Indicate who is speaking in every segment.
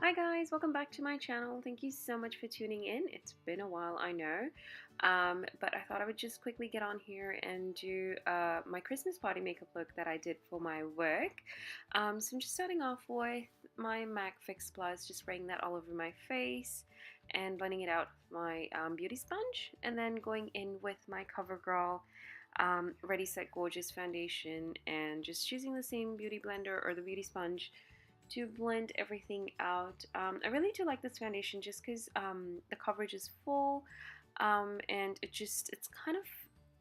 Speaker 1: Hi guys, welcome back to my channel. Thank you so much for tuning in. It's been a while, I know, but I thought I would just quickly get on here and do my Christmas party makeup look that I did for my work. So I'm just starting off with my MAC Fix Plus, just spraying that all over my face and blending it out with my beauty sponge, and then going in with my Covergirl Ready Set Gorgeous foundation and just using the same beauty blender or the beauty sponge to blend everything out. I really do like this foundation just because the coverage is full, and it's kind of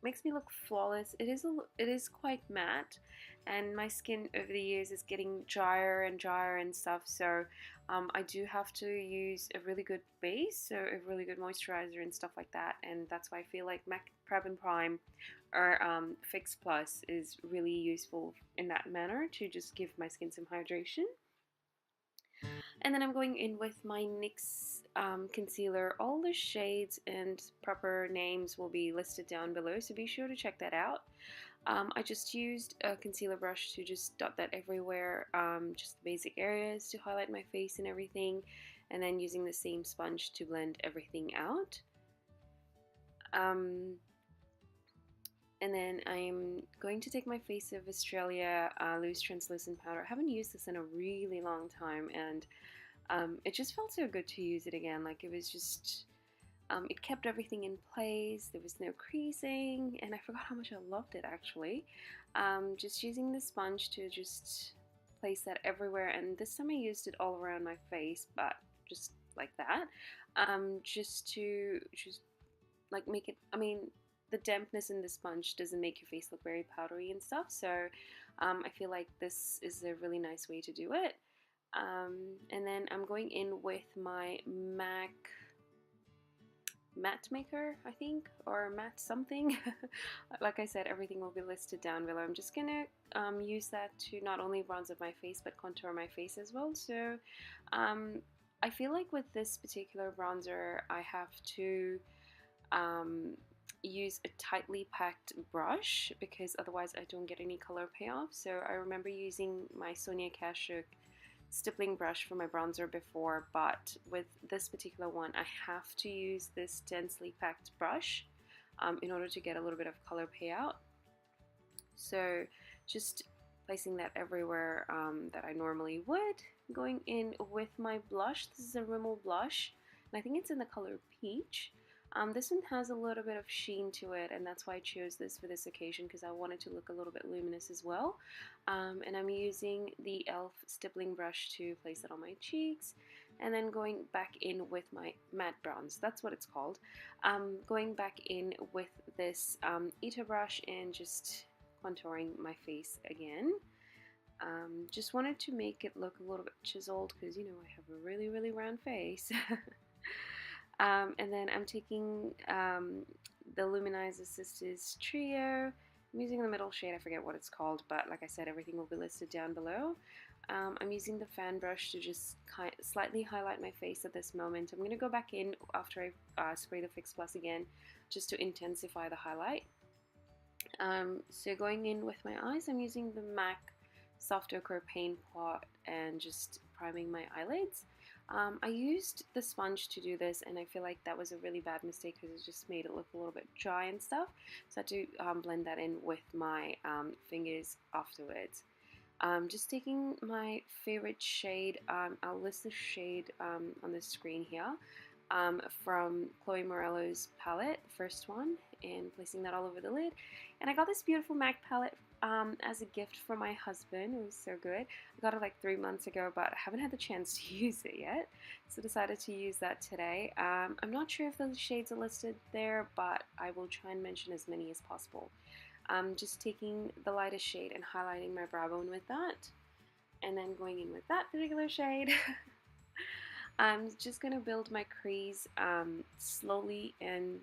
Speaker 1: makes me look flawless. It is quite matte, and my skin over the years is getting drier and drier and stuff, so I do have to use a really good base, so a really good moisturizer and stuff like that, and that's why I feel like MAC Prep and Prime or Fix Plus is really useful in that manner to just give my skin some hydration. And then I'm going in with my NYX concealer. All the shades and proper names will be listed down below, so be sure to check that out. I just used a concealer brush to just dot that everywhere, just the basic areas to highlight my face and everything, and then using the same sponge to blend everything out. And then I'm going to take my Face of Australia loose translucent powder. I haven't used this in a really long time, and it just felt so good to use it again. Like, it was just, it kept everything in place. There was no creasing, and I forgot how much I loved it actually. Just using the sponge to just place that everywhere, and this time I used it all around my face, but just like that, just like make it, the dampness in the sponge doesn't make your face look very powdery and stuff, so I feel like this is a really nice way to do it. And then I'm going in with my MAC matte maker, I think, or matte something. Like I said, everything will be listed down below. I'm just gonna use that to not only bronze up my face but contour my face as well. So I feel like with this particular bronzer I have to use a tightly packed brush because otherwise I don't get any color payoff. So I remember using my Sonia Kashuk stippling brush for my bronzer before, but with this particular one I have to use this densely packed brush in order to get a little bit of color payout. So just placing that everywhere that I normally would. Going in with my blush. This is a Rimmel blush, and I think it's in the color peach. This one has a little bit of sheen to it, and that's why I chose this for this occasion, because I wanted to look a little bit luminous as well. And I'm using the e.l.f. stippling brush to place it on my cheeks, and then going back in with my matte bronze, that's what it's called. Going back in with this Ciate brush and just contouring my face again. Just wanted to make it look a little bit chiseled because, you know, I have a really, really round face. And then I'm taking the Louminizer Sisters Trio. I'm using the middle shade, I forget what it's called, but like I said, everything will be listed down below. I'm using the fan brush to just slightly highlight my face at this moment. I'm going to go back in after I spray the Fix Plus again, just to intensify the highlight. So going in with my eyes, I'm using the MAC Soft Ochre Paint Pot and just priming my eyelids. I used the sponge to do this, and I feel like that was a really bad mistake because it just made it look a little bit dry and stuff. So I had to blend that in with my fingers afterwards. Just taking my favorite shade, I'll list the shade on the screen here, from Chloe Morello's palette, first one, and placing that all over the lid. And I got this beautiful MAC palette as a gift from my husband. It was so good. I got it like 3 months ago, but I haven't had the chance to use it yet, so decided to use that today. I'm not sure if the shades are listed there, but I will try and mention as many as possible. Just taking the lightest shade and highlighting my brow bone with that, and then going in with that particular shade. I'm just going to build my crease slowly, and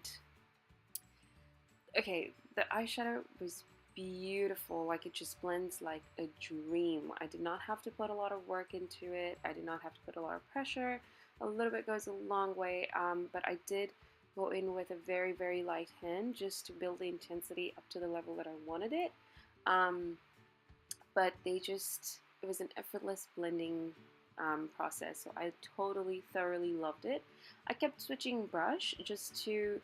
Speaker 1: okay, the eyeshadow was beautiful. Like, it just blends like a dream. I did not have to put a lot of work into it. I did not have to put a lot of pressure. A little bit goes a long way, but I did go in with a very, very light hand just to build the intensity up to the level that I wanted it. But it was an effortless blending process. So I totally, thoroughly loved it. I kept switching brush just to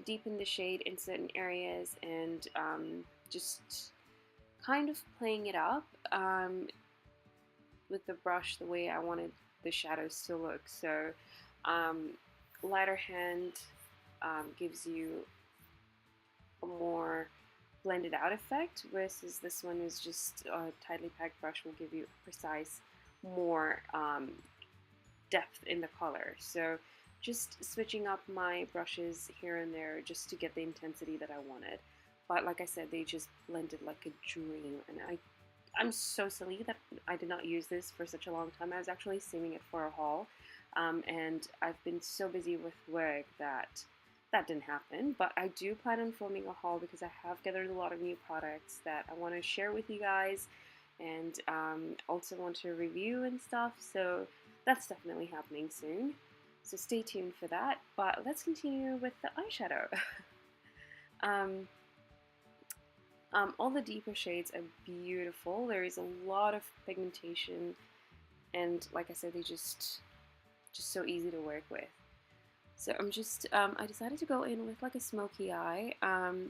Speaker 1: deepen the shade in certain areas and just kind of playing it up with the brush the way I wanted the shadows to look. So lighter hand gives you a more blended out effect, versus this one is just a tightly packed brush will give you a precise, more depth in the color. So just switching up my brushes here and there just to get the intensity that I wanted. But like I said, they just blended like a dream, and I'm so silly that I did not use this for such a long time. I was actually saving it for a haul, and I've been so busy with work that didn't happen. But I do plan on filming a haul because I have gathered a lot of new products that I want to share with you guys, and also want to review and stuff. So that's definitely happening soon. So stay tuned for that. But let's continue with the eyeshadow. All the deeper shades are beautiful. There is a lot of pigmentation, and like I said, they just so easy to work with. So I'm just, I decided to go in with like a smoky eye,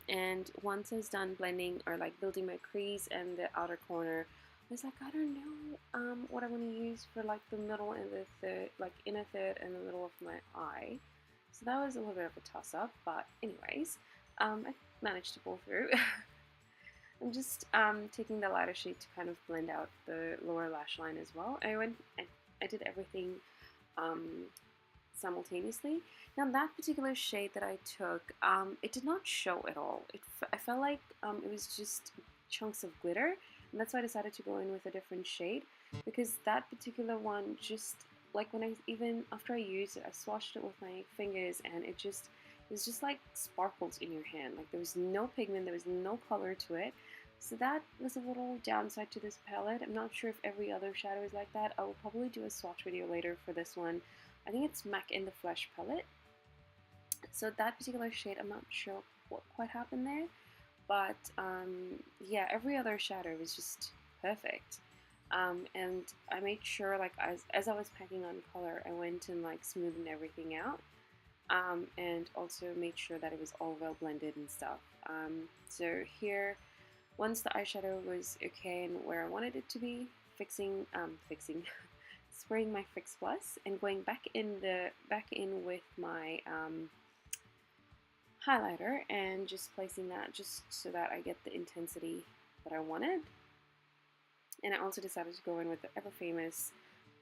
Speaker 1: and once I was done blending or like building my crease and the outer corner, I was like, I don't know what I want to use for like the middle and the third, like inner third and the middle of my eye. So that was a little bit of a toss-up, but anyways, I managed to pull through. I'm just taking the lighter shade to kind of blend out the lower lash line as well. I did everything simultaneously. Now that particular shade that I took, it did not show at all. I felt like it was just chunks of glitter, and that's why I decided to go in with a different shade, because that particular one just, like even after I used it, I swatched it with my fingers, and it was just like sparkles in your hand. Like there was no pigment, there was no color to it. So that was a little downside to this palette. I'm not sure if every other shadow is like that. I will probably do a swatch video later for this one. I think it's MAC in the Flesh palette. So that particular shade, I'm not sure what quite happened there. But yeah, every other shadow was just perfect. And I made sure, like as I was packing on color, I went and like smoothed everything out. And also made sure that it was all well blended and stuff. So here, once the eyeshadow was okay and where I wanted it to be, spraying my Fix Plus and going back in with my highlighter and just placing that just so that I get the intensity that I wanted. And I also decided to go in with the ever famous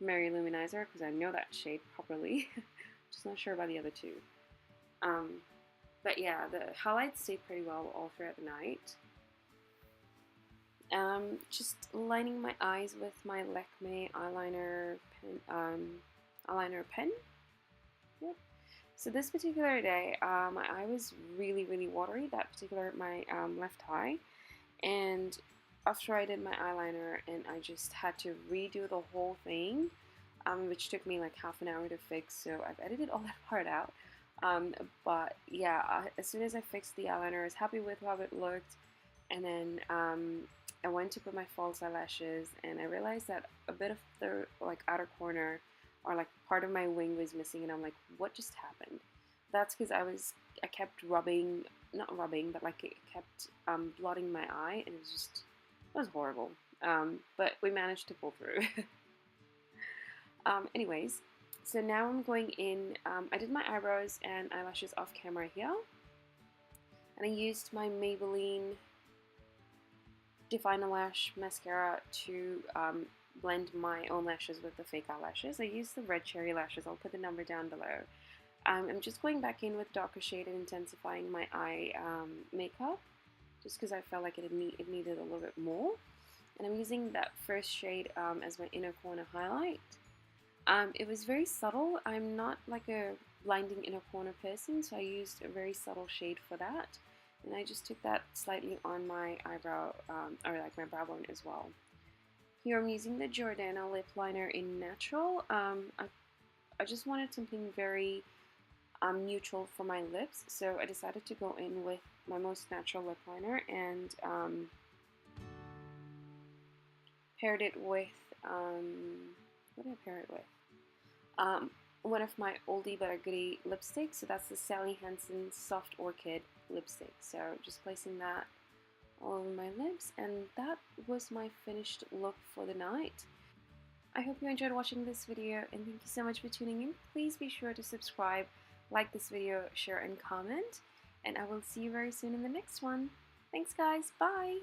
Speaker 1: Mary Louminizer because I know that shade properly. Just not sure about the other two. But yeah, the highlights stayed pretty well all throughout the night. Just lining my eyes with my Lakme eyeliner pen. Yep. So this particular day, my eye was really, really watery. My left eye, and after I did my eyeliner, and I just had to redo the whole thing, which took me like half an hour to fix. So I've edited all that part out. But yeah, as soon as I fixed the eyeliner, I was happy with how it looked, and then I went to put my false eyelashes, and I realized that a bit of the like outer corner or like part of my wing was missing, and I'm like, what just happened? That's because I kept not rubbing, but like it kept blotting my eye, and it was horrible. But we managed to pull through. Anyways, so now I'm going in. I did my eyebrows and eyelashes off camera here, and I used my Maybelline Define a Lash mascara to blend my own lashes with the fake eyelashes. I used the red Cherry Lashes. I'll put the number down below. I'm just going back in with darker shade and intensifying my eye makeup, just because I felt like it needed a little bit more. And I'm using that first shade as my inner corner highlight. It was very subtle. I'm not like a blinding inner corner person, so I used a very subtle shade for that. And I just took that slightly on my eyebrow, or like my brow bone as well. Here I'm using the Jordana lip liner in Natural. I just wanted something very neutral for my lips, so I decided to go in with my most natural lip liner and paired it with what did I pair it with? One of my oldie but a goodie lipsticks. So that's the Sally Hansen Soft Orchid lipstick. So just placing that all over my lips, and that was my finished look for the night. I hope you enjoyed watching this video, and thank you so much for tuning in. Please be sure to subscribe, like this video, share, and comment, and I will see you very soon in the next one. Thanks guys, bye!